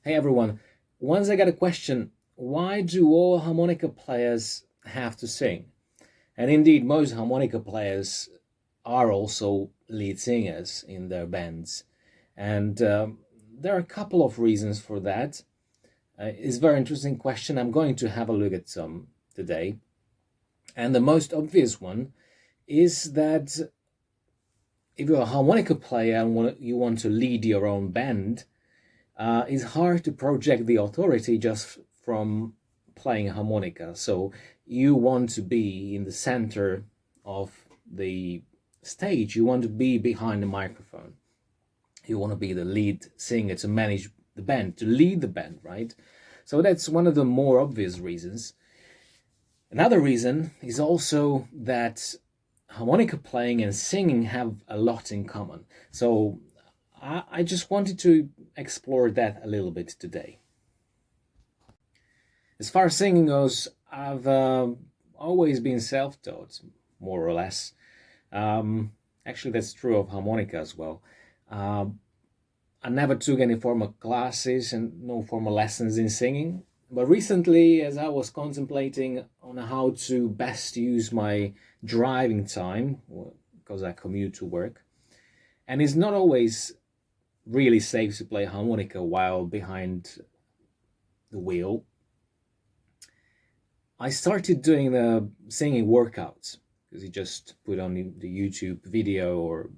Hey everyone, once I got a question, why do all harmonica players have to sing? And indeed, most harmonica players are also lead singers in their bands. And there are a couple of reasons for that. It's a very interesting question. I'm going to have a look at some today. And the most obvious one is that if you're a harmonica player and you want to lead your own band, it's hard to project the authority just from playing harmonica. So you want to be in the center of the stage. You want to be behind the microphone. You want to be the lead singer to manage the band, to lead the band, right? So that's one of the more obvious reasons. Another reason is also that harmonica playing and singing have a lot in common. So I just wanted to explore that a little bit today. As far as singing goes, I've always been self-taught, more or less. Actually, that's true of harmonica as well. Um, I never took any formal classes and no formal lessons in singing. But recently, as I was contemplating on how to best use my driving time, because I commute to work, and it's not always really safe to play harmonica while behind the wheel, I started doing the singing workouts because you just put on the YouTube video or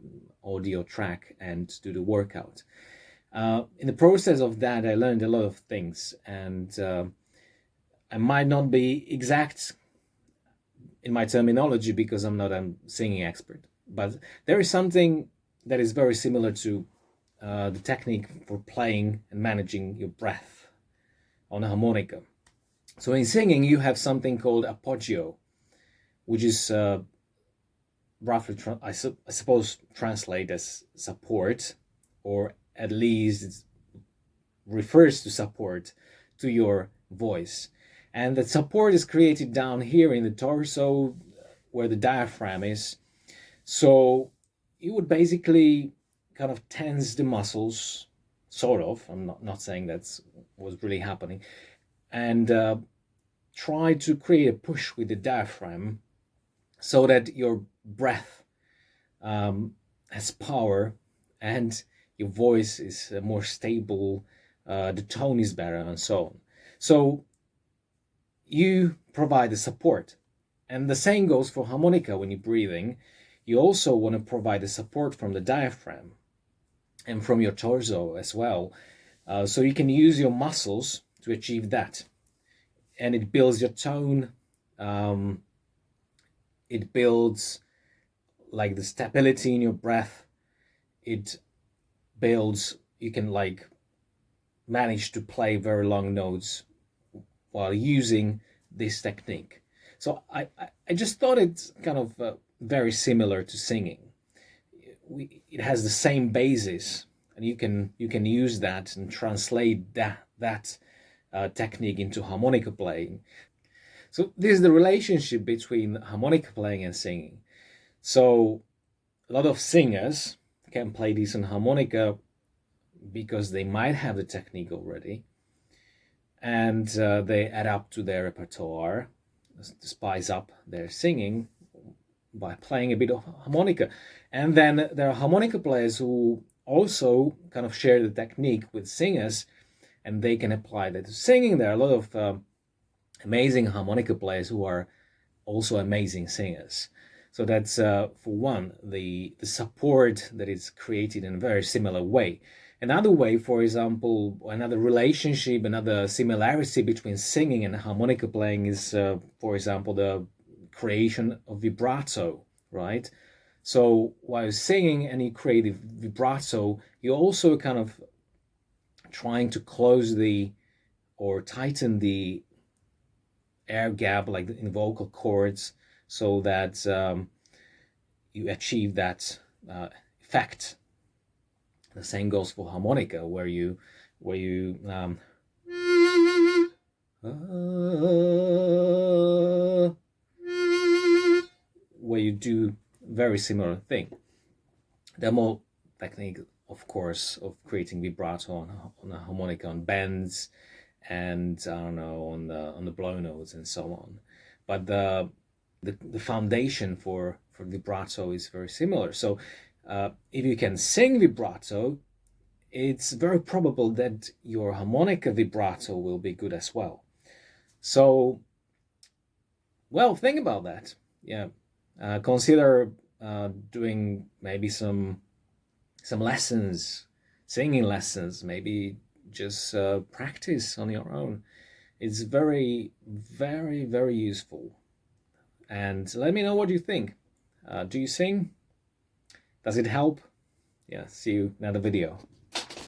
audio track and do the workout. In the process of that, I learned a lot of things, and I might not be exact in my terminology because I'm not a singing expert, but there is something that is very similar to the technique for playing and managing your breath on a harmonica. So in singing, you have something called appoggio, which is roughly, I suppose, translate as support, or at least it refers to support to your voice. And that support is created down here in the torso, where the diaphragm is. So you would basically kind of tense the muscles, sort of. I'm not saying that's what's really happening, and try to create a push with the diaphragm so that your breath has power and your voice is more stable, the tone is better, and so on. So you provide the support. And the same goes for harmonica when you're breathing. You also want to provide the support from the diaphragm and from your torso as well. So you can use your muscles to achieve that. And it builds your tone. It builds like the stability in your breath. It builds, you can like manage to play very long notes while using this technique. So I just thought it's kind of very similar to singing. It has the same basis, and you can use that and translate that technique into harmonica playing. So this is the relationship between harmonica playing and singing. So a lot of singers can play decent harmonica because they might have the technique already, and they add up to their repertoire, spice up their singing by playing a bit of harmonica. And then there are harmonica players who also kind of share the technique with singers, and they can apply that to singing. There are a lot of amazing harmonica players who are also amazing singers. So that's for one, the support that is created in a very similar way. Another way, for example, another relationship, another similarity between singing and harmonica playing is, for example, the creation of vibrato, right? So while singing and you create the vibrato, you're also kind of trying to close the or tighten the air gap, like in vocal cords, so that you achieve that effect. The same goes for harmonica, where you where you do very similar thing. There are more techniques of course, of creating vibrato on a harmonica, on bends, and I don't know, on the blow notes and so on. But the foundation for vibrato is very similar. So if you can sing vibrato, it's very probable that your harmonica vibrato will be good as well. So, well, think about that. Yeah, consider doing maybe some lessons, singing lessons. Maybe just practice on your own. It's very, very, very useful. And let me know what you think. Do you sing? Does it help? Yeah, see you in another video.